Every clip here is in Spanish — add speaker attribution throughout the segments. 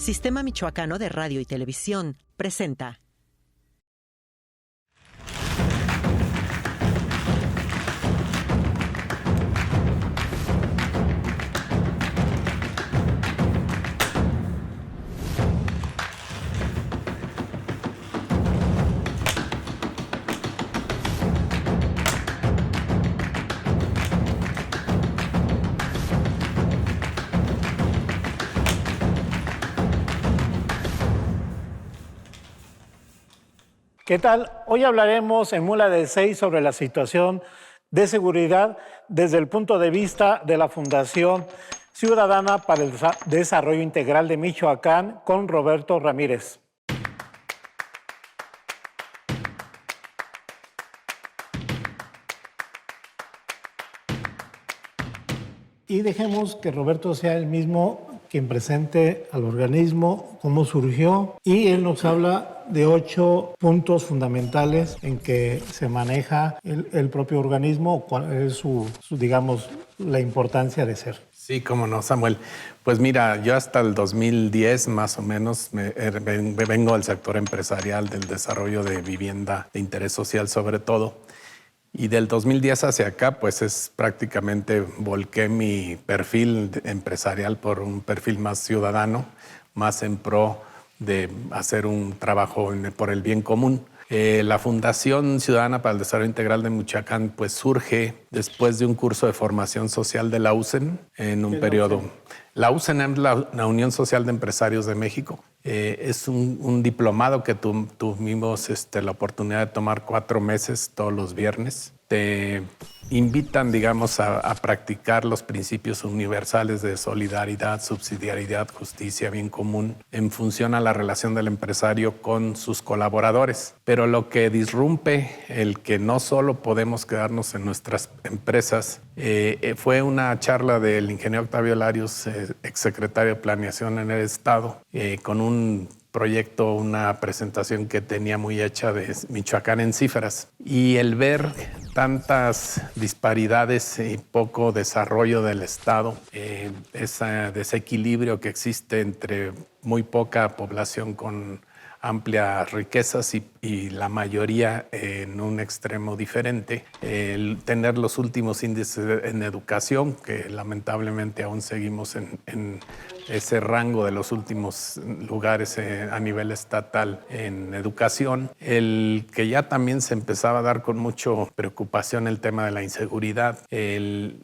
Speaker 1: Sistema Michoacano de Radio y Televisión presenta.
Speaker 2: ¿Qué tal? Hoy hablaremos en Mula de 6 sobre la situación de seguridad desde el punto de vista de la Fundación Ciudadana para el Desarrollo Integral de Michoacán con Roberto Ramírez. Y dejemos que Roberto sea el mismo quien presente al organismo, cómo surgió, y él nos habla de 8 puntos fundamentales en que se maneja el propio organismo, cuál es digamos, la importancia de ser.
Speaker 3: Sí, cómo no, Samuel. Pues mira, yo hasta el 2010 más o menos me vengo del sector empresarial, del desarrollo de vivienda de interés social sobre todo. Y del 2010 hacia acá, pues es prácticamente volqué mi perfil empresarial por un perfil más ciudadano, más en pro de hacer un trabajo por el bien común. La Fundación Ciudadana para el Desarrollo Integral de Michoacán pues surge después de un curso de formación social de la UCEN en un periodo. La UCEN es la Unión Social de Empresarios de México. Es un diplomado que tuvimos la oportunidad de tomar 4 meses todos los viernes. Te invitan, digamos, a practicar los principios universales de solidaridad, subsidiariedad, justicia, bien común, en función a la relación del empresario con sus colaboradores. Pero lo que disrumpe el que no solo podemos quedarnos en nuestras empresas fue una charla del ingeniero Octavio Larios, exsecretario de Planeación en el Estado, con un proyecto, una presentación que tenía muy hecha de Michoacán en cifras. Y el ver tantas disparidades y poco desarrollo del Estado, ese desequilibrio que existe entre muy poca población con amplias riquezas y la mayoría en un extremo diferente. El tener los últimos índices en educación, que lamentablemente aún seguimos en ese rango de los últimos lugares a nivel estatal en educación. El que ya también se empezaba a dar con mucha preocupación el tema de la inseguridad. El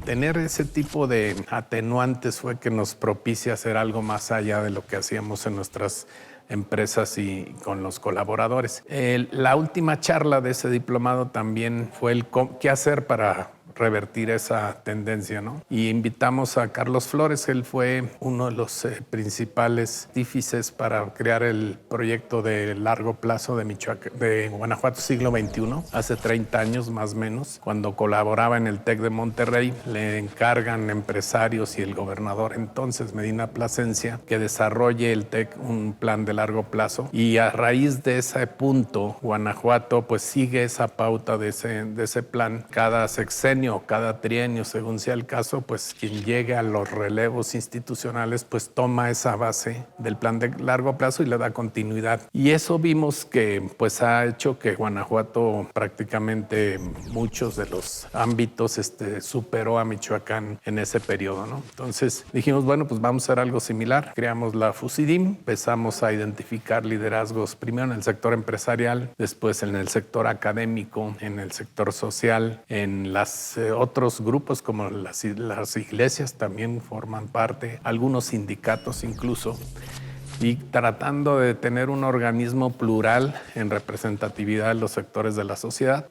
Speaker 3: tener ese tipo de atenuantes fue que nos propicia hacer algo más allá de lo que hacíamos en nuestras empresas y con los colaboradores. La última charla de ese diplomado también fue el qué hacer para revertir esa tendencia, ¿no? Y invitamos a Carlos Flores, él fue uno de los principales artífices para crear el proyecto de largo plazo de Guanajuato siglo XXI, hace 30 años más o menos, cuando colaboraba en el TEC de Monterrey, le encargan empresarios y el gobernador entonces, Medina Plasencia, que desarrolle el TEC un plan de largo plazo, y a raíz de ese punto, Guanajuato pues sigue esa pauta de ese plan. Cada sexenio o cada trienio, según sea el caso, pues quien llegue a los relevos institucionales pues toma esa base del plan de largo plazo y le da continuidad. Y eso vimos que pues ha hecho que Guanajuato prácticamente muchos de los ámbitos superó a Michoacán en ese periodo, ¿no? Entonces dijimos, bueno, pues vamos a hacer algo similar. Creamos la FUSIDIM, empezamos a identificar liderazgos primero en el sector empresarial, después en el sector académico, en el sector social, en otros grupos como las iglesias también forman parte, algunos sindicatos incluso, y tratando de tener un organismo plural en representatividad de los sectores de la sociedad.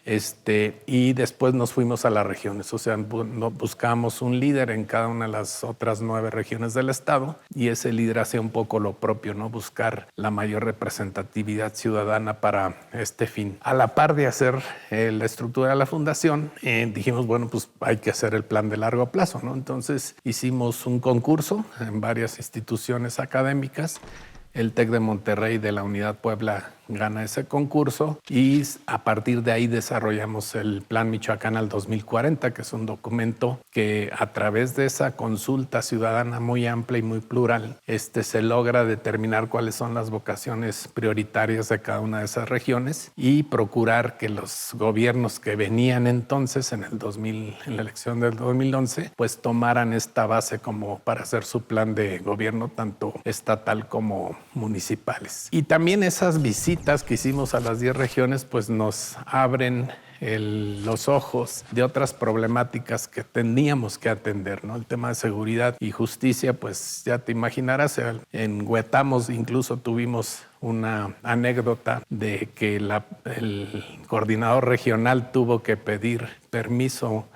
Speaker 3: Y después nos fuimos a las regiones, o sea, buscamos un líder en cada una de las otras 9 regiones del Estado, y ese líder hacía un poco lo propio, ¿no? Buscar la mayor representatividad ciudadana para este fin. A la par de hacer la estructura de la fundación, dijimos, bueno, pues hay que hacer el plan de largo plazo, ¿no? Entonces hicimos un concurso en varias instituciones académicas. El TEC de Monterrey de la Unidad Puebla gana ese concurso y a partir de ahí desarrollamos el Plan Michoacán al 2040, que es un documento que a través de esa consulta ciudadana muy amplia y muy plural, se logra determinar cuáles son las vocaciones prioritarias de cada una de esas regiones y procurar que los gobiernos que venían entonces en la elección del 2011, pues tomaran esta base como para hacer su plan de gobierno tanto estatal como municipales. Y también esas visitas que hicimos a las 10 regiones pues nos abren los ojos de otras problemáticas que teníamos que atender, ¿no? El tema de seguridad y justicia, pues ya te imaginarás, en Huetamos incluso tuvimos una anécdota de que el coordinador regional tuvo que pedir permiso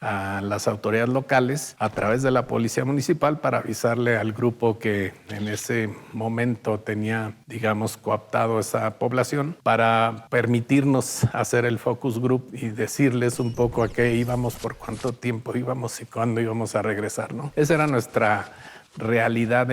Speaker 3: a las autoridades locales a través de la policía municipal para avisarle al grupo que en ese momento tenía, digamos, cooptado esa población para permitirnos hacer el focus group y decirles un poco a qué íbamos, por cuánto tiempo íbamos y cuándo íbamos a regresar, ¿no? Esa era nuestra realidad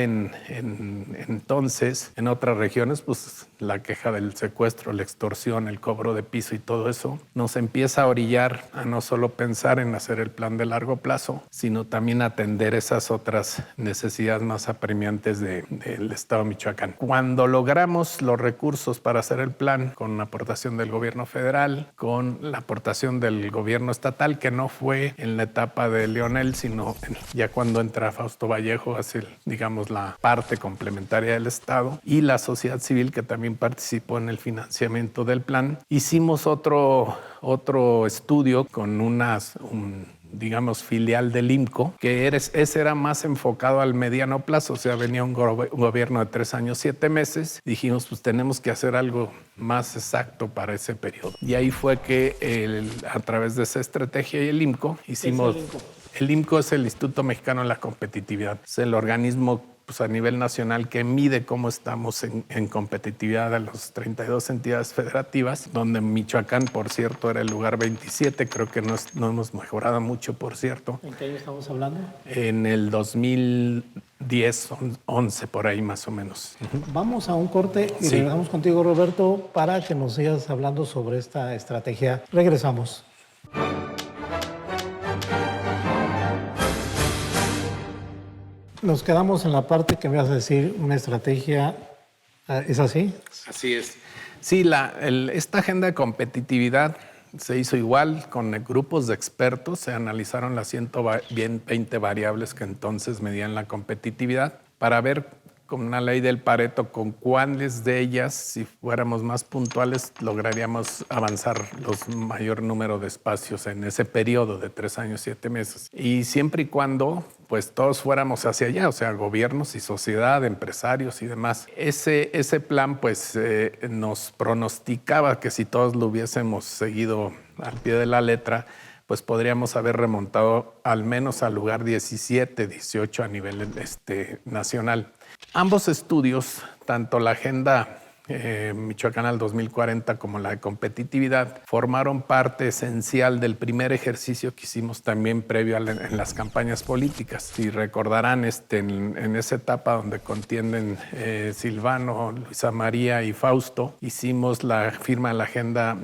Speaker 3: entonces. En otras regiones, pues la queja del secuestro, la extorsión, el cobro de piso y todo eso nos empieza a orillar a no solo pensar en hacer el plan de largo plazo, sino también atender esas otras necesidades más apremiantes del Estado de Michoacán. Cuando logramos los recursos para hacer el plan, con la aportación del gobierno federal, con la aportación del gobierno estatal, que no fue en la etapa de Leonel, sino ya cuando entra Fausto Vallejo, hace, digamos, la parte complementaria del Estado, y la sociedad civil, que también participó en el financiamiento del plan. Hicimos otro estudio con digamos, filial del IMCO, que ese era más enfocado al mediano plazo, o sea, venía un gobierno de 3 años, 7 meses. Dijimos, pues tenemos que hacer algo más exacto para ese periodo. Y ahí fue que a través de esa estrategia y el IMCO hicimos...
Speaker 2: ¿Qué es el IMCO?
Speaker 3: El IMCO es el Instituto Mexicano de la Competitividad. Es el organismo pues, a nivel nacional que mide cómo estamos en competitividad a las 32 entidades federativas, donde Michoacán, por cierto, era el lugar 27. Creo que no hemos mejorado mucho, por cierto.
Speaker 2: ¿En qué año estamos hablando?
Speaker 3: En el 2010, 11, por ahí más o menos.
Speaker 2: Vamos a un corte y regresamos contigo, Roberto, para que nos sigas hablando sobre esta estrategia. Regresamos. Nos quedamos en la parte que me vas a decir, una estrategia, ¿es así?
Speaker 3: Así es. Sí, esta agenda de competitividad se hizo igual con grupos de expertos. Se analizaron las 120 variables que entonces medían la competitividad para ver con una ley del Pareto con cuáles de ellas, si fuéramos más puntuales, lograríamos avanzar los mayor número de espacios en ese periodo de 3 años, 7 meses. Y siempre y cuando pues todos fuéramos hacia allá, o sea, gobiernos y sociedad, empresarios y demás. Ese plan pues nos pronosticaba que si todos lo hubiésemos seguido al pie de la letra, pues podríamos haber remontado al menos al lugar 17, 18 a nivel nacional. Ambos estudios, tanto la Agenda Michoacán al 2040 como la de competitividad, formaron parte esencial del primer ejercicio que hicimos también previo en las campañas políticas. Si recordarán, en esa etapa donde contienden Silvano, Luisa María y Fausto, hicimos la firma de la Agenda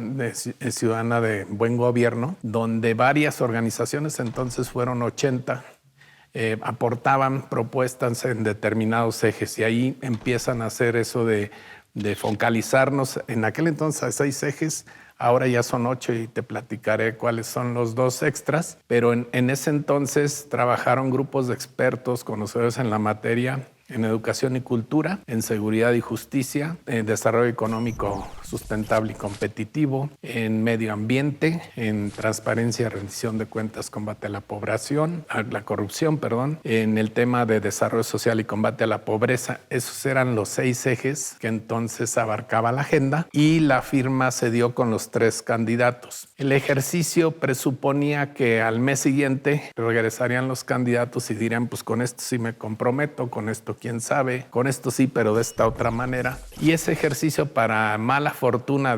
Speaker 3: Ciudadana de Buen Gobierno, donde varias organizaciones, entonces fueron 80, aportaban propuestas en determinados ejes, y ahí empiezan a hacer eso de focalizarnos. En aquel entonces a 6 ejes, ahora ya son 8 y te platicaré cuáles son los 2 extras, pero en ese entonces trabajaron grupos de expertos conocedores en la materia, en educación y cultura, en seguridad y justicia, en desarrollo económico sustentable y competitivo, en medio ambiente, en transparencia y rendición de cuentas, combate a la corrupción, en el tema de desarrollo social y combate a la pobreza. Esos eran los 6 ejes que entonces abarcaba la agenda, y la firma se dio con los 3 candidatos. El ejercicio presuponía que al mes siguiente regresarían los candidatos y dirían, pues con esto sí me comprometo, con esto quién sabe, con esto sí, pero de esta otra manera. Y ese ejercicio, para mala fortuna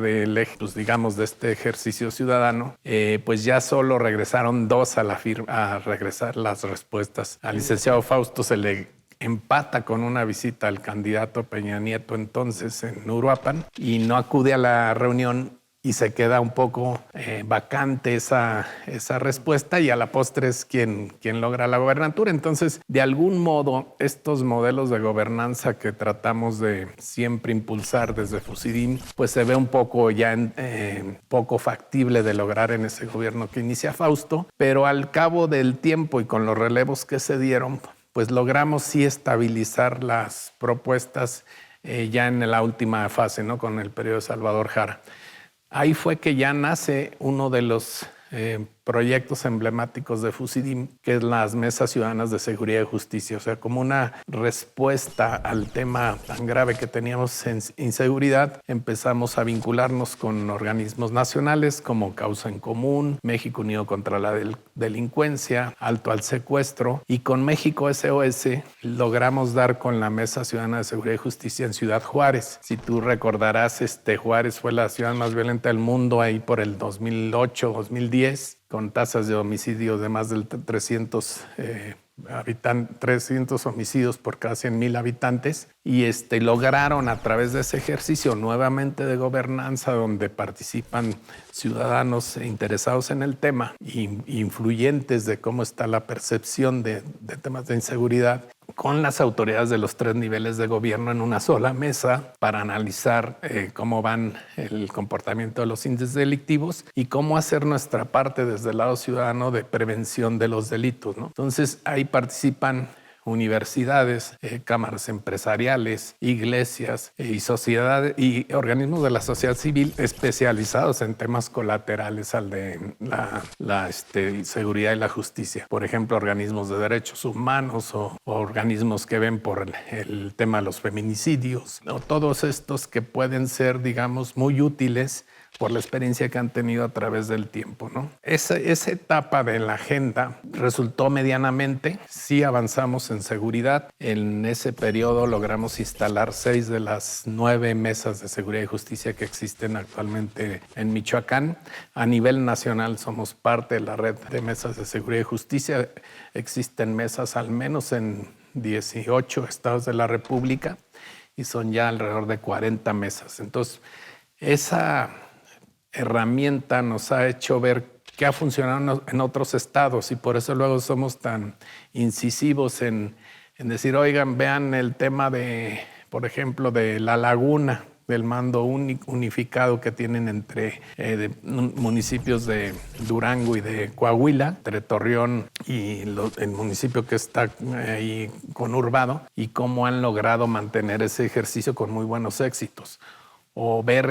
Speaker 3: pues digamos, de este ejercicio ciudadano, pues ya solo regresaron 2 a regresar las respuestas. Al licenciado Fausto se le empata con una visita al candidato Peña Nieto entonces en Uruapan y no acude a la reunión y se queda un poco vacante esa respuesta y a la postre es quien logra la gobernatura. Entonces, de algún modo, estos modelos de gobernanza que tratamos de siempre impulsar desde Fusidim, pues se ve un poco ya poco factible de lograr en ese gobierno que inicia Fausto, pero al cabo del tiempo y con los relevos que se dieron, pues logramos sí estabilizar las propuestas ya en la última fase, ¿no? Con el periodo de Salvador Jara. Ahí fue que ya nace uno de los proyectos emblemáticos de Fusidim, que es las Mesas Ciudadanas de Seguridad y Justicia. O sea, como una respuesta al tema tan grave que teníamos en inseguridad, empezamos a vincularnos con organismos nacionales como Causa en Común, México Unido contra la Delincuencia, Alto al Secuestro, y con México SOS logramos dar con la Mesa Ciudadana de Seguridad y Justicia en Ciudad Juárez. Si tú recordarás, Juárez fue la ciudad más violenta del mundo ahí por el 2008, 2010, con tasas de homicidio de más del 300 homicidios por cada 100,000 habitantes, y lograron a través de ese ejercicio nuevamente de gobernanza donde participan ciudadanos interesados en el tema y influyentes de cómo está la percepción de temas de inseguridad, con las autoridades de los 3 niveles de gobierno en una sola mesa para analizar cómo van el comportamiento de los índices delictivos y cómo hacer nuestra parte desde el lado ciudadano de prevención de los delitos, ¿no? Entonces ahí participan universidades, cámaras empresariales, iglesias y sociedades y organismos de la sociedad civil especializados en temas colaterales al de la seguridad y la justicia. Por ejemplo, organismos de derechos humanos o organismos que ven por el tema de los feminicidios, ¿no? Todos estos que pueden ser, digamos, muy útiles por la experiencia que han tenido a través del tiempo, ¿no? Esa etapa de la agenda resultó medianamente. Sí avanzamos en seguridad. En ese periodo logramos instalar 6 de las 9 mesas de seguridad y justicia que existen actualmente en Michoacán. A nivel nacional somos parte de la red de mesas de seguridad y justicia. Existen mesas al menos en 18 estados de la República y son ya alrededor de 40 mesas. Entonces, esa herramienta nos ha hecho ver qué ha funcionado en otros estados y por eso luego somos tan incisivos en decir, oigan, vean el tema de, por ejemplo, de La Laguna, del mando unificado que tienen entre municipios de Durango y de Coahuila, entre Torreón y el municipio que está ahí conurbado, y cómo han logrado mantener ese ejercicio con muy buenos éxitos. O ver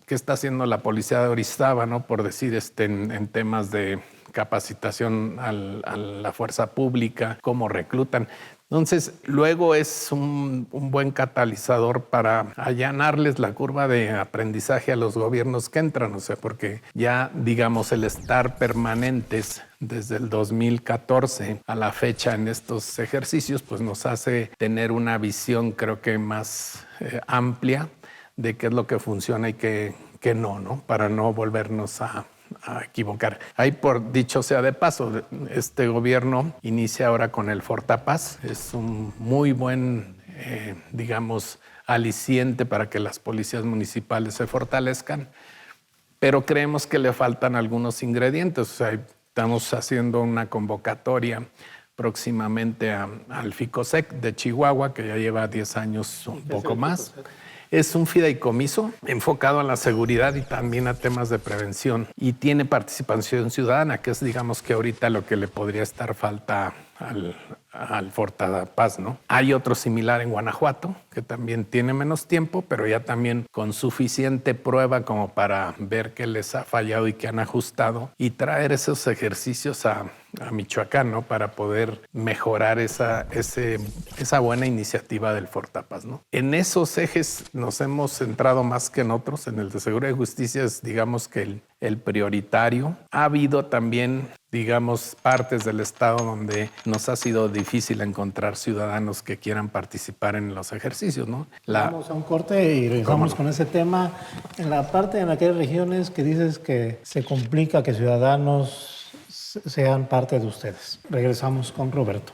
Speaker 3: qué está haciendo la policía de Orizaba, ¿no? Por decir, en temas de capacitación a la fuerza pública, cómo reclutan. Entonces, luego es un buen catalizador para allanarles la curva de aprendizaje a los gobiernos que entran, o sea, porque ya, digamos, el estar permanentes desde el 2014 a la fecha en estos ejercicios, pues nos hace tener una visión, creo que más amplia de qué es lo que funciona y qué no, para no volvernos a equivocar. Ahí, por dicho sea de paso, este gobierno inicia ahora con el Fortapaz. Es un muy buen, digamos, aliciente para que las policías municipales se fortalezcan, pero creemos que le faltan algunos ingredientes. O sea, estamos haciendo una convocatoria próximamente al FICOSEC de Chihuahua, que ya lleva 10 años, un poco más. Es un fideicomiso enfocado a la seguridad y también a temas de prevención y tiene participación ciudadana, que es, digamos, que ahorita lo que le podría estar falta al Fortapaz, ¿no? Hay otro similar en Guanajuato, que también tiene menos tiempo, pero ya también con suficiente prueba como para ver qué les ha fallado y qué han ajustado y traer esos ejercicios a Michoacán, ¿no? Para poder mejorar esa buena iniciativa del Fortapaz, ¿no? En esos ejes nos hemos centrado más que en otros. En el de seguridad y justicia es, digamos, que el prioritario. Ha habido también, digamos, partes del estado donde nos ha sido difícil encontrar ciudadanos que quieran participar en los ejercicios, ¿no?
Speaker 2: Vamos a un corte y regresamos con ese tema. En la parte en aquellas regiones que dices que se complica que ciudadanos sean parte de ustedes. Regresamos con Roberto.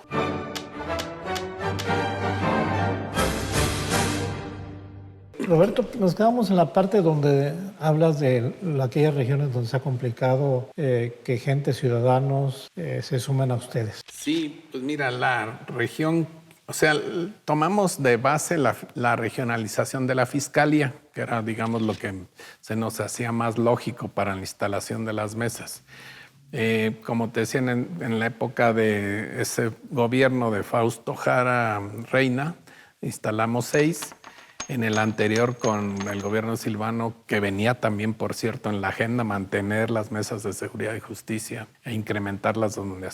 Speaker 2: Roberto, nos quedamos en la parte donde hablas de aquellas regiones donde se ha complicado que gente, ciudadanos, se sumen a ustedes.
Speaker 3: Sí, pues mira, la región, o sea, tomamos de base la regionalización de la fiscalía, que era, digamos, lo que se nos hacía más lógico para la instalación de las mesas. Como te decía, en la época de ese gobierno de Fausto Jara Reina, instalamos 6. En el anterior, con el gobierno de Silvano, que venía también, por cierto, en la agenda, mantener las mesas de seguridad y justicia e incrementarlas donde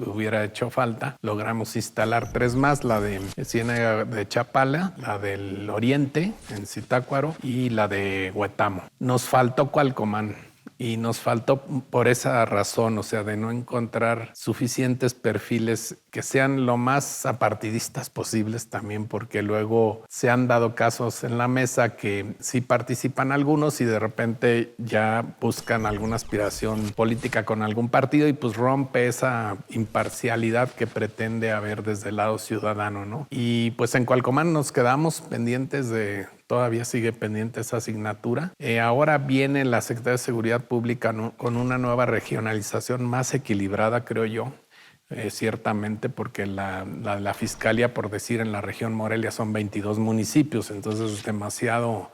Speaker 3: hubiera hecho falta, logramos instalar 3 más, la de Ciénaga de Chapala, la del Oriente, en Zitácuaro, y la de Huetamo. Nos faltó Cualcomán. Y nos faltó por esa razón, o sea, de no encontrar suficientes perfiles que sean lo más apartidistas posibles también, porque luego se han dado casos en la mesa que sí participan algunos y de repente ya buscan alguna aspiración política con algún partido y pues rompe esa imparcialidad que pretende haber desde el lado ciudadano, ¿no? Y pues en Cualcomán nos quedamos pendientes de... Todavía sigue pendiente esa asignatura. Ahora viene la Secretaría de Seguridad Pública con una nueva regionalización más equilibrada, creo yo, ciertamente, porque la Fiscalía, por decir, en la región Morelia son 22 municipios, entonces es demasiado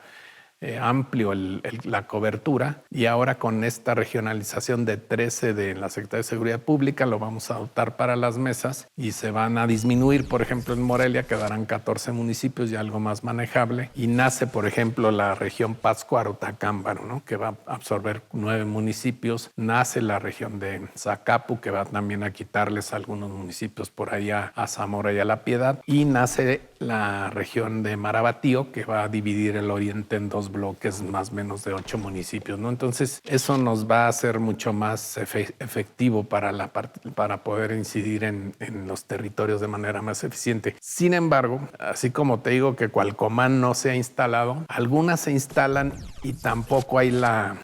Speaker 3: amplio la cobertura. Y ahora con esta regionalización de 13 de la Secretaría de Seguridad Pública lo vamos a adoptar para las mesas y se van a disminuir. Por ejemplo, en Morelia quedarán 14 municipios y algo más manejable. Y nace, por ejemplo, la región Pátzcuaro-Tacámbaro, ¿no? Que va a absorber 9 municipios. Nace la región de Zacapu, que va también a quitarles algunos municipios por allá a Zamora y a La Piedad. Y nace la región de Marabatío, que va a dividir el oriente en 2 bloques más o menos de 8 municipios, ¿no? Entonces, eso nos va a hacer mucho más efectivo para poder incidir en los territorios de manera más eficiente. Sin embargo, así como te digo que Cualcomán no se ha instalado, algunas se instalan y tampoco hay la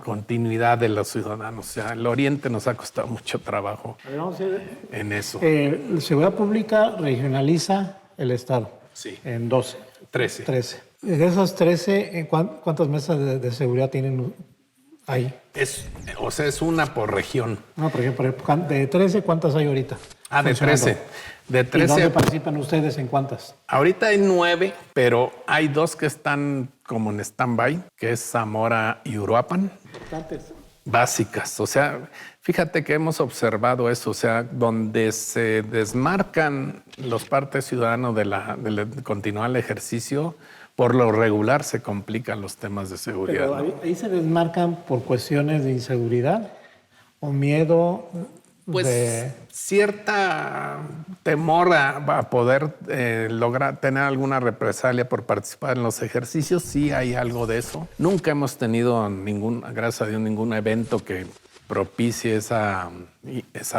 Speaker 3: continuidad de los ciudadanos. O sea, el oriente nos ha costado mucho trabajo en eso.
Speaker 2: La Seguridad Pública regionaliza el Estado.
Speaker 3: Sí.
Speaker 2: En 12.
Speaker 3: 13.
Speaker 2: De esas 13, ¿cuántas mesas de seguridad tienen ahí?
Speaker 3: Es una por región.
Speaker 2: No, por ejemplo, de 13, ¿cuántas hay ahorita?
Speaker 3: De 13. De 13.
Speaker 2: ¿Y dónde participan ustedes en cuántas?
Speaker 3: Ahorita hay 9, pero hay 2 que están como en stand-by, que es Zamora y Uruapan.
Speaker 2: Importantes.
Speaker 3: Básicas. O sea, fíjate que hemos observado eso, o sea, donde se desmarcan los partes ciudadanos de continuar el ejercicio, por lo regular se complican los temas de seguridad.
Speaker 2: Pero
Speaker 3: ¿no?
Speaker 2: ahí se desmarcan por cuestiones de inseguridad o miedo.
Speaker 3: Pues cierta temor a poder lograr tener alguna represalia por participar en los ejercicios, sí hay algo de eso. Nunca hemos tenido gracias a Dios, ningún evento que propicie esa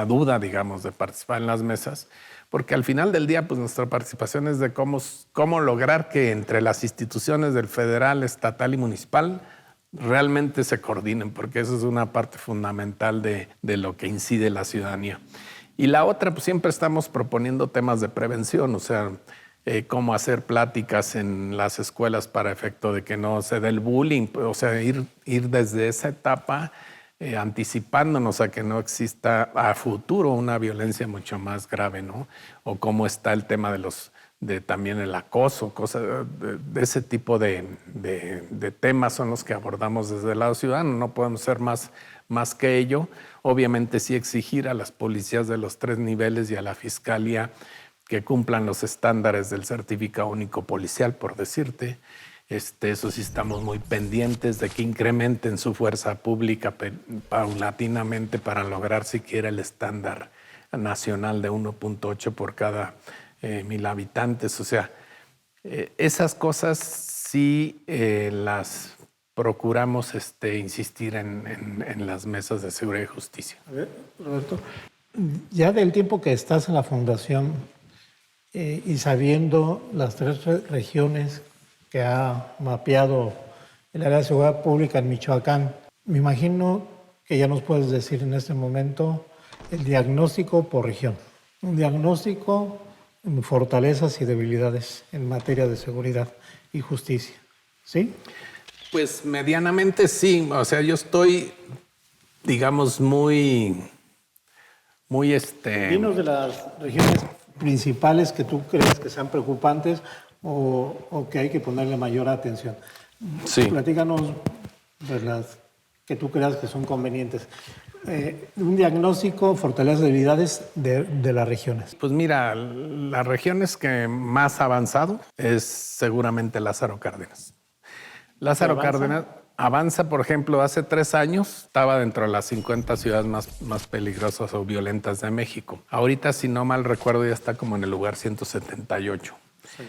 Speaker 3: duda, digamos, de participar en las mesas, porque al final del día, pues nuestra participación es de cómo lograr que entre las instituciones del federal, estatal y municipal realmente se coordinen, porque eso es una parte fundamental de lo que incide la ciudadanía. Y la otra, pues siempre estamos proponiendo temas de prevención, o sea, cómo hacer pláticas en las escuelas para efecto de que no se dé el bullying, o sea, ir desde esa etapa anticipándonos a que no exista a futuro una violencia mucho más grave, ¿no? O cómo está el tema de también el acoso, cosas de ese tipo de temas son los que abordamos desde el lado ciudadano. No podemos ser más que ello. Obviamente sí exigir a las policías de los 3 niveles y a la fiscalía que cumplan los estándares del certificado único policial, por decirte. Eso sí estamos muy pendientes de que incrementen su fuerza pública paulatinamente para lograr siquiera el estándar nacional de 1.8 por cada 1,000 habitantes. O sea, esas cosas sí las procuramos insistir en las mesas de seguridad y justicia.
Speaker 2: A ver, Roberto, ya del tiempo que estás en la fundación y sabiendo las 3 regiones que ha mapeado el área de seguridad pública en Michoacán, me imagino que ya nos puedes decir en este momento el diagnóstico por región. Un diagnóstico en fortalezas y debilidades en materia de seguridad y justicia. ¿Sí?
Speaker 3: Pues medianamente sí. O sea, yo estoy, digamos, muy.
Speaker 2: Dinos de las regiones principales que tú crees que sean preocupantes o que hay que ponerle mayor atención.
Speaker 3: Sí.
Speaker 2: Platícanos de las que tú creas que son convenientes. Un diagnóstico, fortalezas, debilidades de las regiones.
Speaker 3: Pues mira, las regiones que más ha avanzado es seguramente Lázaro Cárdenas. Lázaro Cárdenas avanza, por ejemplo, hace 3 años estaba dentro de las 50 ciudades más peligrosas o violentas de México. Ahorita, si no mal recuerdo, ya está como en el lugar 178. Sí.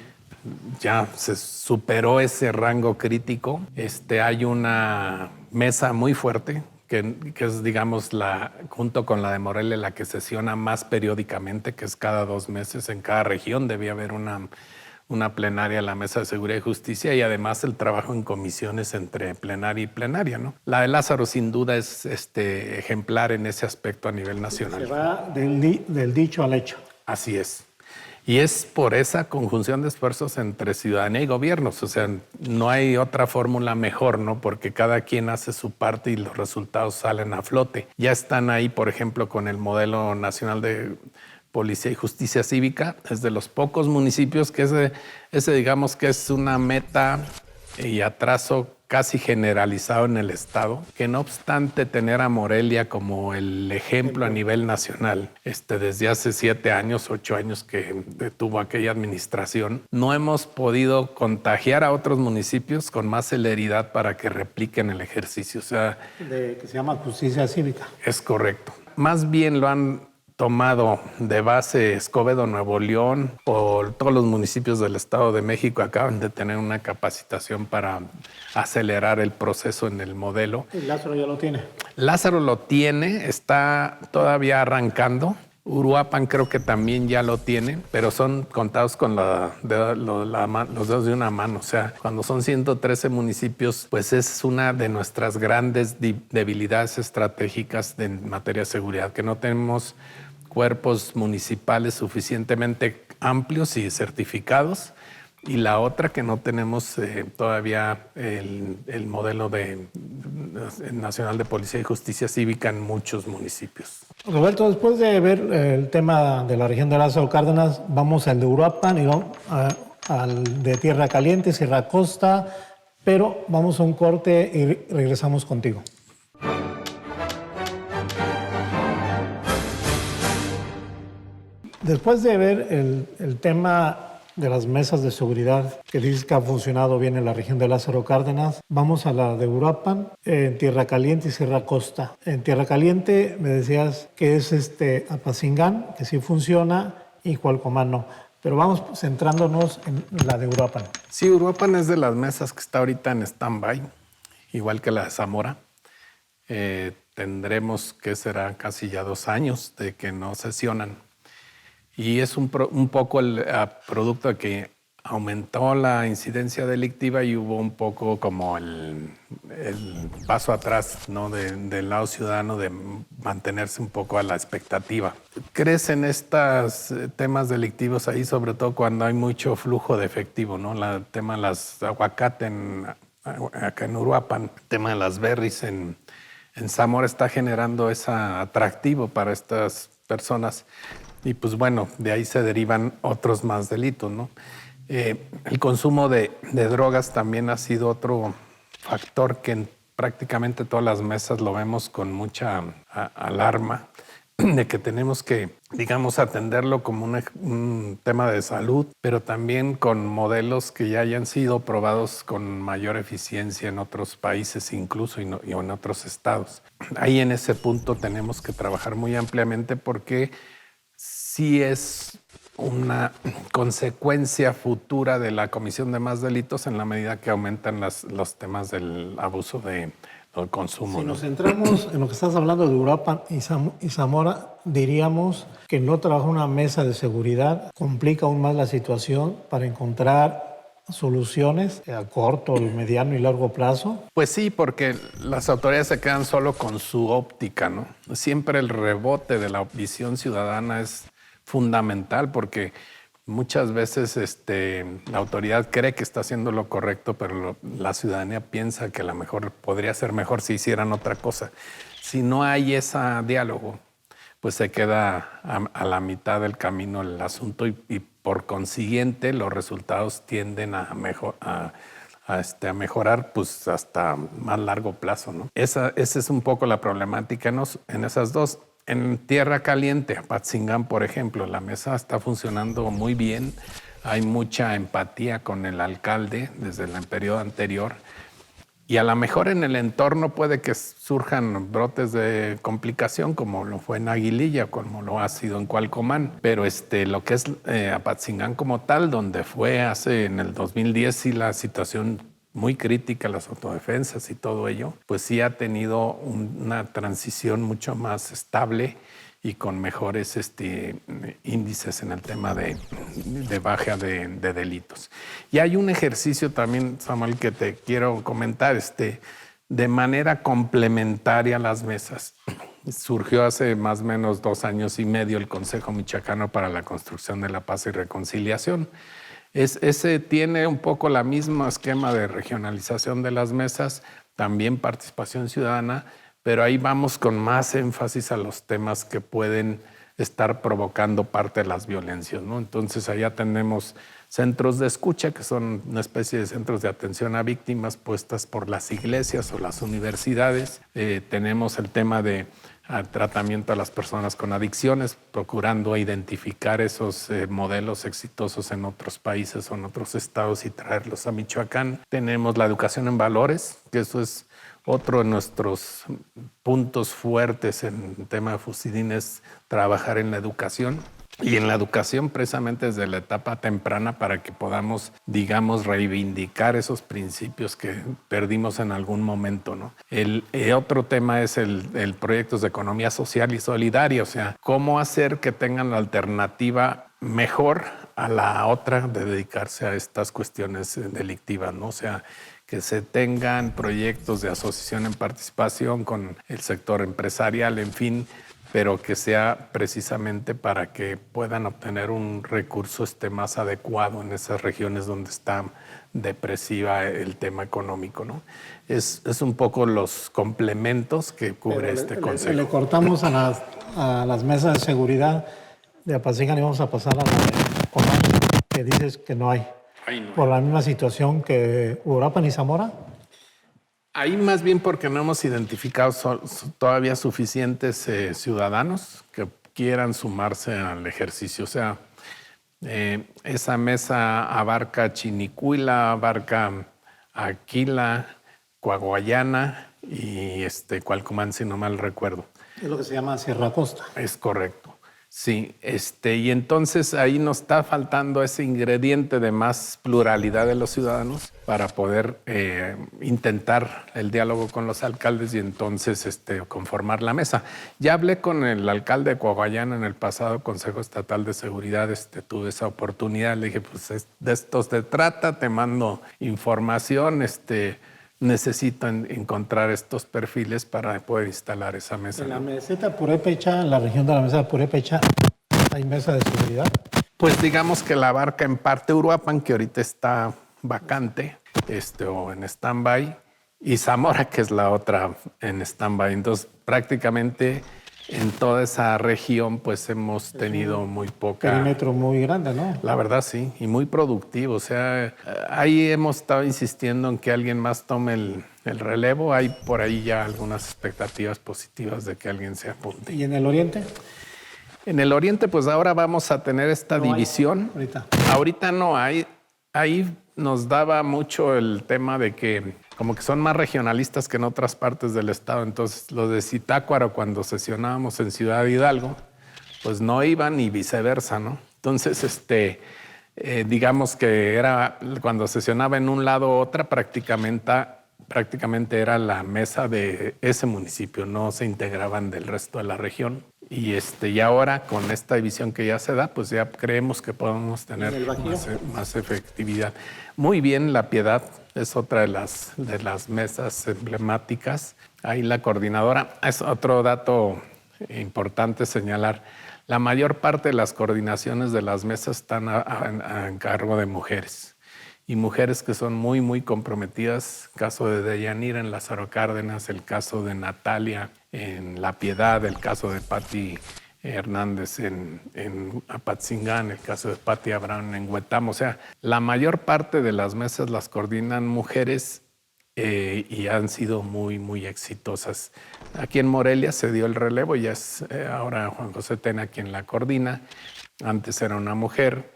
Speaker 3: Ya se superó ese rango crítico. Hay una mesa muy fuerte que es, digamos, junto con la de Morelia, la que sesiona más periódicamente, que es cada 2 meses en cada región. Debía haber una plenaria en la Mesa de Seguridad y Justicia y además el trabajo en comisiones entre plenaria y plenaria, ¿no? La de Lázaro sin duda es ejemplar en ese aspecto a nivel nacional.
Speaker 2: Se va del dicho al hecho.
Speaker 3: Así es. Y es por esa conjunción de esfuerzos entre ciudadanía y gobiernos. O sea, no hay otra fórmula mejor, ¿no? Porque cada quien hace su parte y los resultados salen a flote. Ya están ahí, por ejemplo, con el modelo nacional de Policía y Justicia Cívica. Es de los pocos municipios que ese digamos que es una meta y atraso casi generalizado en el estado, que no obstante tener a Morelia como el ejemplo a nivel nacional, desde hace 7 años, 8 años que tuvo aquella administración, no hemos podido contagiar a otros municipios con más celeridad para que repliquen el ejercicio. O sea,
Speaker 2: que se llama justicia cívica.
Speaker 3: Es correcto. Más bien lo han tomado de base Escobedo, Nuevo León, o todos los municipios del Estado de México acaban de tener una capacitación para acelerar el proceso en el modelo.
Speaker 2: ¿Y Lázaro ya lo tiene?
Speaker 3: Lázaro lo tiene, está todavía arrancando. Uruapan creo que también ya lo tiene, pero son contados con los dedos de una mano. O sea, cuando son 113 municipios, pues es una de nuestras grandes debilidades estratégicas en materia de seguridad, que no tenemos cuerpos municipales suficientemente amplios y certificados. Y la otra, que no tenemos todavía el modelo nacional de Policía y Justicia Cívica en muchos municipios.
Speaker 2: Roberto, después de ver el tema de la región de Lázaro Cárdenas, vamos al de Uruapan y vamos al de Tierra Caliente, Sierra Costa, pero vamos a un corte y regresamos contigo. Después de ver el tema de las mesas de seguridad que dices que han funcionado bien en la región de Lázaro Cárdenas, vamos a la de Uruapan, en Tierra Caliente y Sierra Costa. En Tierra Caliente me decías que es Apacingán, que sí funciona, y Cualcomán no. Pero vamos centrándonos en la de Uruapan.
Speaker 3: Sí, Uruapan es de las mesas que está ahorita en stand-by, igual que la de Zamora. Tendremos que será casi ya 2 años de que no sesionan. Y es un poco el producto de que aumentó la incidencia delictiva y hubo un poco como el paso atrás, ¿no? Del lado ciudadano de mantenerse un poco a la expectativa. Crecen estos temas delictivos ahí, sobre todo cuando hay mucho flujo de efectivo, ¿no? El tema de las aguacate acá en Uruapan, el tema de las berries en Zamora está generando ese atractivo para estas personas. Y pues bueno, de ahí se derivan otros más delitos, ¿no? El consumo de drogas también ha sido otro factor que en prácticamente todas las mesas lo vemos con mucha alarma, de que tenemos que, digamos, atenderlo como un tema de salud, pero también con modelos que ya hayan sido probados con mayor eficiencia en otros países incluso y en otros estados. Ahí en ese punto tenemos que trabajar muy ampliamente porque sí es una consecuencia futura de la comisión de más delitos en la medida que aumentan los temas del abuso del consumo.
Speaker 2: Si nos centramos en lo que estás hablando de Uruapan y Zamora, diríamos que no trabajar una mesa de seguridad complica aún más la situación para encontrar soluciones a corto, mediano y largo plazo.
Speaker 3: Pues sí, porque las autoridades se quedan solo con su óptica, ¿no? Siempre el rebote de la visión ciudadana es fundamental porque Muchas veces la autoridad cree que está haciendo lo correcto, pero la ciudadanía piensa que a lo mejor podría ser mejor si hicieran otra cosa. Si no hay ese diálogo, pues se queda a la mitad del camino el asunto y por consiguiente los resultados tienden a mejorar pues hasta más largo plazo, ¿no? Esa es un poco la problemática en esas dos. En Tierra Caliente, Apatzingán, por ejemplo, la mesa está funcionando muy bien. Hay mucha empatía con el alcalde desde el periodo anterior. Y a lo mejor en el entorno puede que surjan brotes de complicación, como lo fue en Aguililla, como lo ha sido en Cualcomán. Pero lo que es Apatzingán como tal, donde fue en el 2010, sí la situación muy crítica, las autodefensas y todo ello, pues sí ha tenido una transición mucho más estable y con mejores índices en el tema de baja de delitos. Y hay un ejercicio también, Samuel, que te quiero comentar, de manera complementaria a las mesas. Surgió hace más o menos 2 años y medio el Consejo Michoacano para la Construcción de la Paz y Reconciliación. Ese tiene un poco la misma esquema de regionalización de las mesas, también participación ciudadana, pero ahí vamos con más énfasis a los temas que pueden estar provocando parte de las violencias, ¿no? Entonces allá tenemos centros de escucha, que son una especie de centros de atención a víctimas puestas por las iglesias o las universidades. Tenemos el tema de tratamiento a las personas con adicciones, procurando identificar esos modelos exitosos en otros países o en otros estados y traerlos a Michoacán. Tenemos la educación en valores, que eso es otro de nuestros puntos fuertes en el tema de Fusidín, es trabajar en la educación. Y en la educación precisamente desde la etapa temprana para que podamos, digamos, reivindicar esos principios que perdimos en algún momento, ¿no? El otro tema es el proyectos de economía social y solidaria, o sea, cómo hacer que tengan la alternativa mejor a la otra de dedicarse a estas cuestiones delictivas, ¿no? O sea, que se tengan proyectos de asociación en participación con el sector empresarial, en fin, pero que sea precisamente para que puedan obtener un recurso más adecuado en esas regiones donde está depresiva el tema económico, ¿no? Es un poco los complementos que cubre este consejo.
Speaker 2: Le cortamos a las mesas de seguridad de Apatzingán y vamos a pasar a la de Comán, que dices que no hay. Por la misma situación que Uruapan y Zamora.
Speaker 3: Ahí más bien porque no hemos identificado todavía suficientes ciudadanos que quieran sumarse al ejercicio. O sea, esa mesa abarca Chinicuila, abarca Aquila, Coahuayana y Cualcomán, si no mal recuerdo.
Speaker 2: Es lo que se llama Sierra Costa.
Speaker 3: Es correcto. Sí, y entonces ahí nos está faltando ese ingrediente de más pluralidad de los ciudadanos para poder intentar el diálogo con los alcaldes y entonces conformar la mesa. Ya hablé con el alcalde de Coahuayana en el pasado Consejo Estatal de Seguridad, tuve esa oportunidad, le dije, pues de esto se trata, te mando información, necesito encontrar estos perfiles para poder instalar esa mesa.
Speaker 2: En la meseta Purépecha, en la región de la meseta Purépecha, ¿hay mesa de seguridad?
Speaker 3: Pues digamos que la abarca en parte Uruapan, que ahorita está vacante, o en stand-by, y Zamora, que es la otra en stand-by. Entonces, prácticamente en toda esa región, pues hemos tenido muy poca...
Speaker 2: Perímetro muy grande, ¿no?
Speaker 3: La verdad, sí, y muy productivo. O sea, ahí hemos estado insistiendo en que alguien más tome el relevo. Hay por ahí ya algunas expectativas positivas de que alguien se apunte.
Speaker 2: ¿Y en el oriente?
Speaker 3: En el oriente, pues ahora vamos a tener esta división. Ahorita no hay. Ahí nos daba mucho el tema de que como que son más regionalistas que en otras partes del estado. Entonces, los de Zitácuaro, cuando sesionábamos en Ciudad Hidalgo, pues no iban y viceversa, ¿no? Entonces, digamos que era cuando sesionaba en un lado u otra, prácticamente era la mesa de ese municipio, no se integraban del resto de la región. Y ahora con esta división que ya se da, pues ya creemos que podemos tener más efectividad. Muy bien, La Piedad es otra de las mesas emblemáticas. Ahí la coordinadora, es otro dato importante señalar. La mayor parte de las coordinaciones de las mesas están a cargo de mujeres. Y mujeres que son muy, muy comprometidas. El caso de Deyanira en Lázaro Cárdenas, el caso de Natalia en La Piedad, el caso de Pati Hernández en Apatzingán, el caso de Pati Abraham en Huetamo. O sea, la mayor parte de las mesas las coordinan mujeres y han sido muy, muy exitosas. Aquí en Morelia se dio el relevo, ya es ahora Juan José Tena quien la coordina. Antes era una mujer.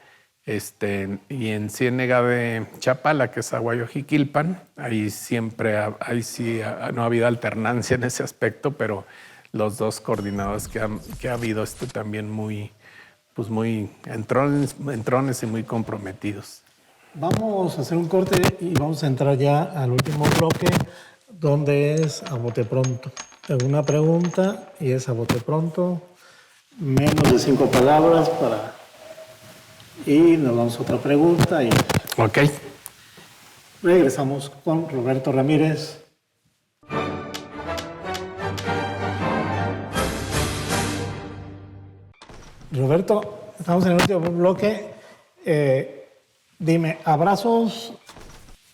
Speaker 3: Y en Ciénega de Chapala, que es Aguayo-Jiquilpan, ahí sí no ha habido alternancia en ese aspecto, pero los dos coordinadores que ha habido también muy entrones y muy comprometidos.
Speaker 2: Vamos a hacer un corte y vamos a entrar ya al último bloque, donde es a bote pronto. Tengo una pregunta y es a bote pronto, menos de 5 palabras y nos vamos a otra pregunta y
Speaker 3: Ok.
Speaker 2: regresamos con Roberto Ramírez. Roberto, estamos en el último bloque. Dime, ¿abrazos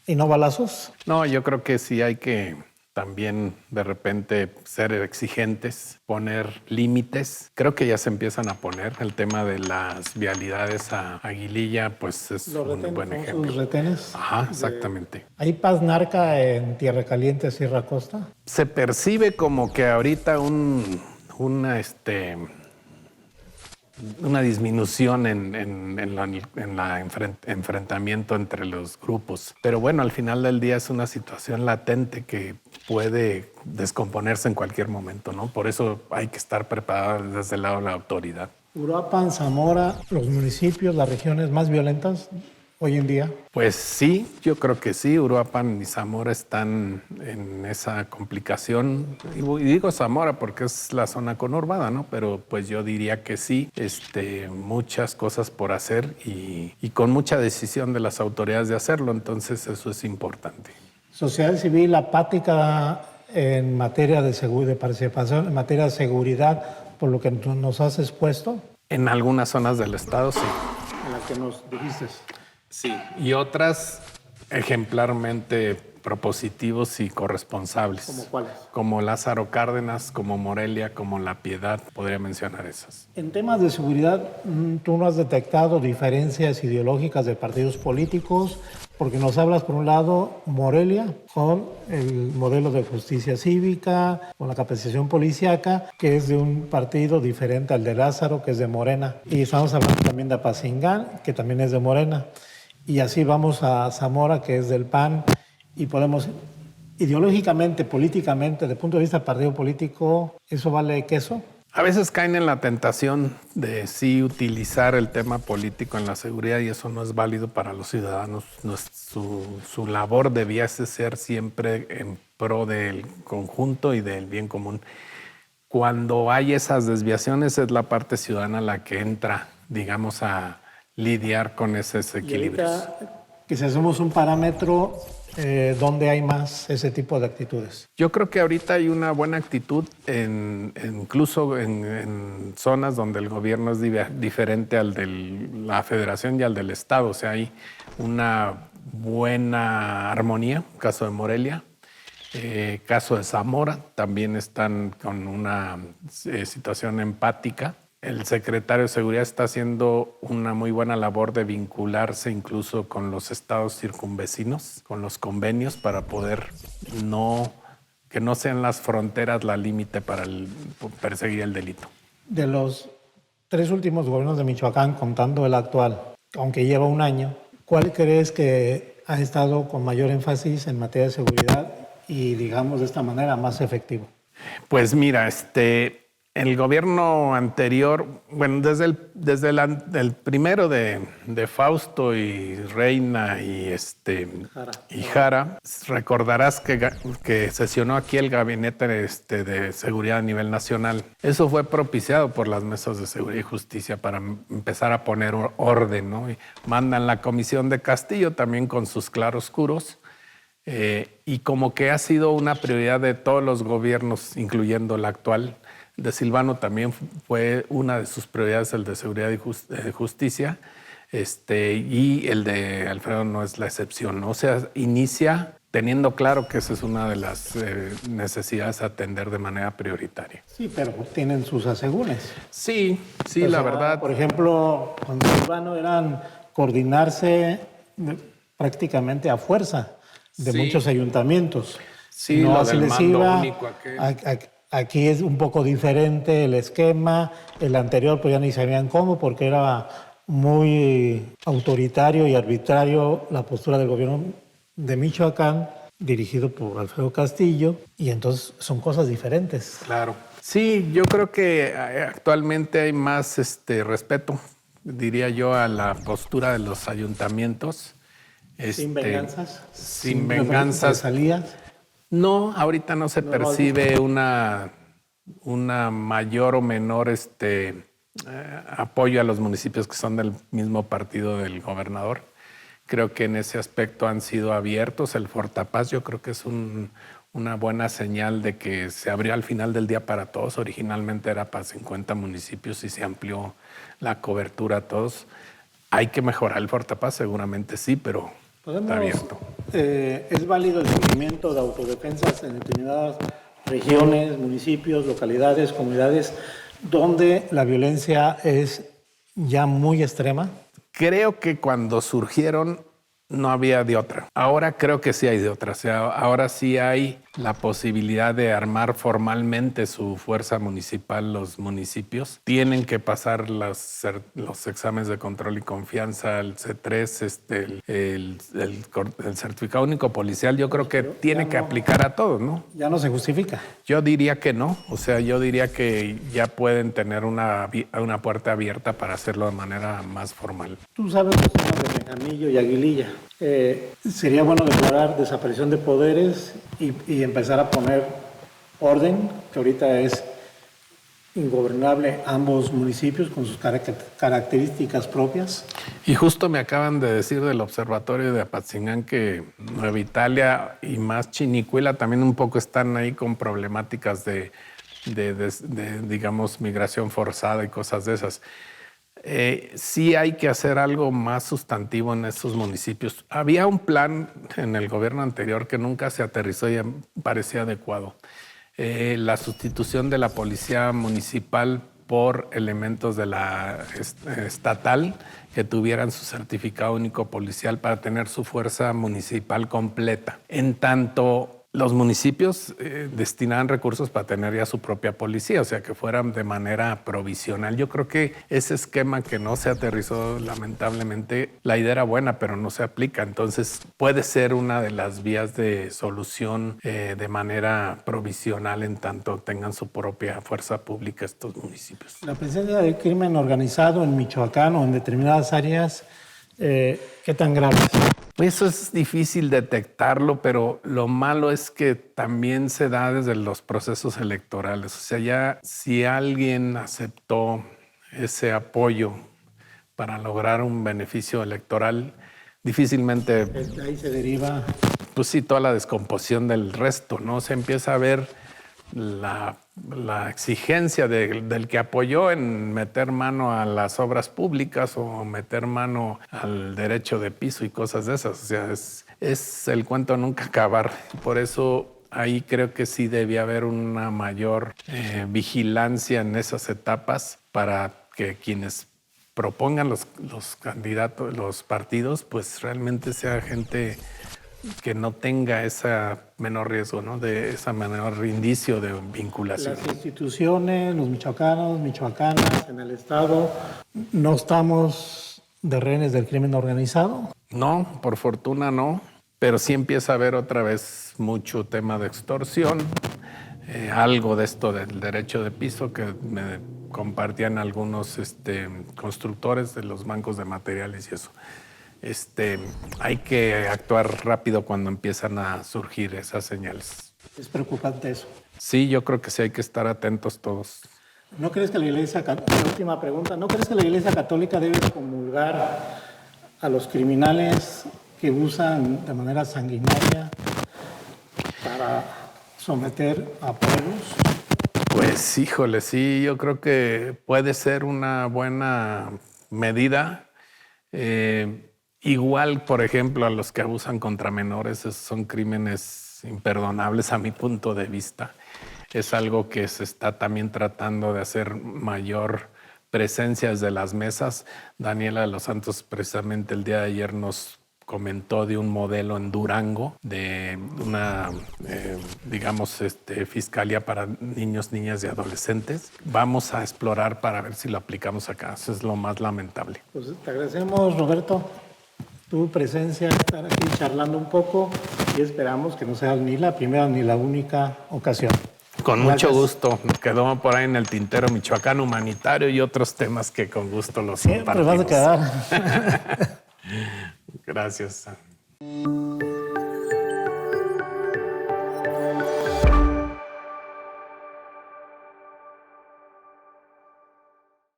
Speaker 2: y no balazos?
Speaker 3: No, yo creo que sí hay que también de repente ser exigentes, poner límites. Creo que ya se empiezan a poner. El tema de las vialidades a Aguililla, pues es un buen ejemplo.
Speaker 2: ¿Los retenes?
Speaker 3: Ajá, exactamente.
Speaker 2: ¿Hay paz narca en Tierra Caliente, Sierra Costa?
Speaker 3: Se percibe como que ahorita una disminución en el enfrentamiento entre los grupos. Pero bueno, al final del día es una situación latente que puede descomponerse en cualquier momento, ¿no? Por eso hay que estar preparados desde el lado de la autoridad.
Speaker 2: Uruapan, Zamora, los municipios, las regiones más violentas hoy en día.
Speaker 3: Pues sí, yo creo que sí. Uruapan y Zamora están en esa complicación. Y digo Zamora porque es la zona conurbada, ¿no? Pero pues yo diría que sí. Muchas cosas por hacer y con mucha decisión de las autoridades de hacerlo. Entonces eso es importante.
Speaker 2: Sociedad civil apática en materia de participación, en materia de seguridad, por lo que nos has expuesto.
Speaker 3: En algunas zonas del estado, sí.
Speaker 2: En la que nos dijiste.
Speaker 3: Sí, y otras ejemplarmente propositivos y corresponsables.
Speaker 2: ¿Cómo cuáles?
Speaker 3: Como Lázaro Cárdenas, como Morelia, como La Piedad, podría mencionar esas.
Speaker 2: En temas de seguridad, ¿tú no has detectado diferencias ideológicas de partidos políticos? Porque nos hablas, por un lado, Morelia, con el modelo de justicia cívica, con la capacitación policíaca, que es de un partido diferente al de Lázaro, que es de Morena. Y estamos hablando también de Apatzingán, que también es de Morena. Y así vamos a Zamora, que es del PAN, y podemos, ideológicamente, políticamente, desde el punto de vista del partido político, ¿eso vale queso?
Speaker 3: A veces caen en la tentación de sí utilizar el tema político en la seguridad y eso no es válido para los ciudadanos. Su labor debiese ser siempre en pro del conjunto y del bien común. Cuando hay esas desviaciones es la parte ciudadana la que entra, digamos, a lidiar con esos equilibrios.
Speaker 2: Y ahorita, que si hacemos un parámetro, ¿dónde hay más ese tipo de actitudes?
Speaker 3: Yo creo que ahorita hay una buena actitud, incluso en zonas donde el gobierno es diferente al de la federación y al del estado. O sea, hay una buena armonía, caso de Morelia. Caso de Zamora, también están con una situación empática. El secretario de Seguridad está haciendo una muy buena labor de vincularse incluso con los estados circunvecinos, con los convenios, para poder que no sean las fronteras la límite para perseguir el delito.
Speaker 2: De los 3 últimos gobiernos de Michoacán, contando el actual, aunque lleva un año, ¿cuál crees que ha estado con mayor énfasis en materia de seguridad y, digamos de esta manera, más efectivo?
Speaker 3: Pues mira, el gobierno anterior, bueno, desde el primero de Fausto y Reina y Jara, recordarás que sesionó aquí el gabinete de seguridad a nivel nacional. Eso fue propiciado por las mesas de seguridad y justicia para empezar a poner orden, ¿no? Y mandan la comisión de Castillo también con sus claroscuros. Y como que ha sido una prioridad de todos los gobiernos, incluyendo el actual, de Silvano también fue una de sus prioridades el de seguridad y justicia, y el de Alfredo no es la excepción, ¿no? O sea, inicia teniendo claro que esa es una de las necesidades a atender de manera prioritaria.
Speaker 2: Sí, pero tienen sus asegúnes.
Speaker 3: Sí, sí,
Speaker 2: O
Speaker 3: la
Speaker 2: sea,
Speaker 3: verdad.
Speaker 2: Por ejemplo, con Silvano eran coordinarse prácticamente a fuerza de
Speaker 3: Sí.
Speaker 2: muchos ayuntamientos.
Speaker 3: Sí,
Speaker 2: no
Speaker 3: lo
Speaker 2: así
Speaker 3: del
Speaker 2: les
Speaker 3: mando
Speaker 2: iba.
Speaker 3: único aquel.
Speaker 2: Aquí es un poco diferente el esquema. El anterior pues ya ni sabían cómo porque era muy autoritario y arbitrario la postura del gobierno de Michoacán, dirigido por Alfredo Castillo, y entonces son cosas diferentes.
Speaker 3: Claro. Sí, yo creo que actualmente hay más respeto, diría yo, a la postura de los ayuntamientos.
Speaker 2: Sin venganzas.
Speaker 3: Sin venganzas.
Speaker 2: Represalias.
Speaker 3: No, ahorita no se
Speaker 2: No,
Speaker 3: percibe una mayor o menor apoyo a los municipios que son del mismo partido del gobernador. Creo que en ese aspecto han sido abiertos. El Fortapaz yo creo que es una buena señal de que se abrió al final del día para todos. Originalmente era para 50 municipios y se amplió la cobertura a todos. Hay que mejorar el Fortapaz, seguramente sí, pero está abierto.
Speaker 2: ¿Es válido el seguimiento de autodefensas en determinadas regiones, municipios, localidades, comunidades donde la violencia es ya muy extrema?
Speaker 3: Creo que cuando surgieron no había de otra. Ahora creo que sí hay de otra. O sea, ahora sí hay la posibilidad de armar formalmente su fuerza municipal. Los municipios tienen que pasar los exámenes de control y confianza, el C3, el certificado único policial. Yo creo que tiene que aplicar a todos, ¿no?
Speaker 2: Ya no se justifica.
Speaker 3: Yo diría que no. O sea, yo diría que ya pueden tener una puerta abierta para hacerlo de manera más formal.
Speaker 2: Tú sabes los temas de Benjamillo y Aguililla. Sería bueno declarar desaparición de poderes y empezar a poner orden, que ahorita es ingobernable ambos municipios con sus características propias.
Speaker 3: Y justo me acaban de decir del observatorio de Apatzingán que Nueva Italia y más Chinicuila también un poco están ahí con problemáticas de digamos, migración forzada y cosas de esas. Sí hay que hacer algo más sustantivo en estos municipios. Había un plan en el gobierno anterior que nunca se aterrizó y parecía adecuado. La sustitución de la policía municipal por elementos de la estatal que tuvieran su certificado único policial para tener su fuerza municipal completa. En tanto, los municipios destinaban recursos para tener ya su propia policía, o sea, que fueran de manera provisional. Yo creo que ese esquema que no se aterrizó, lamentablemente, la idea era buena, pero no se aplica. Entonces, puede ser una de las vías de solución de manera provisional en tanto tengan su propia fuerza pública estos municipios.
Speaker 2: La presencia del crimen organizado en Michoacán o en determinadas áreas, ¿qué tan grave es?
Speaker 3: Pues eso es difícil detectarlo, pero lo malo es que también se da desde los procesos electorales. O sea, ya si alguien aceptó ese apoyo para lograr un beneficio electoral, difícilmente...
Speaker 2: Ahí se deriva...
Speaker 3: Pues sí, toda la descomposición del resto, ¿no? Se empieza a ver la exigencia del que apoyó en meter mano a las obras públicas o meter mano al derecho de piso y cosas de esas. O sea, es el cuento nunca acabar. Por eso ahí creo que sí debía haber una mayor vigilancia en esas etapas para que quienes propongan los candidatos, los partidos, pues realmente sea gente que no tenga ese menor riesgo, ¿no? De ese menor indicio de vinculación.
Speaker 2: Las instituciones, los michoacanos, michoacanas en el Estado, ¿no estamos de rehenes del crimen organizado?
Speaker 3: No, por fortuna no, pero sí empieza a haber otra vez mucho tema de extorsión, algo de esto del derecho de piso que me compartían algunos constructores de los bancos de materiales y eso. Hay que actuar rápido cuando empiezan a surgir esas señales.
Speaker 2: Es preocupante eso.
Speaker 3: Sí, yo creo que sí hay que estar atentos todos.
Speaker 2: ¿No crees que la última pregunta, ¿no crees que la Iglesia Católica debe comulgar a los criminales que usan de manera sanguinaria para someter a pueblos?
Speaker 3: Pues híjole, sí, yo creo que puede ser una buena medida. Igual, por ejemplo, a los que abusan contra menores, esos son crímenes imperdonables a mi punto de vista. Es algo que se está también tratando de hacer mayor presencia desde las mesas. Daniela de los Santos precisamente el día de ayer nos comentó de un modelo en Durango de una, fiscalía para niños, niñas y adolescentes. Vamos a explorar para ver si lo aplicamos acá. Eso es lo más lamentable.
Speaker 2: Pues te agradecemos, Roberto, tu presencia, estar aquí charlando un poco y esperamos que no sea ni la primera ni la única ocasión.
Speaker 3: Con
Speaker 2: Gracias.
Speaker 3: mucho gusto. Me quedó por ahí en el tintero Michoacán humanitario y otros temas que con gusto los
Speaker 2: Siempre
Speaker 3: compartimos.
Speaker 2: vas a quedar.
Speaker 3: Gracias.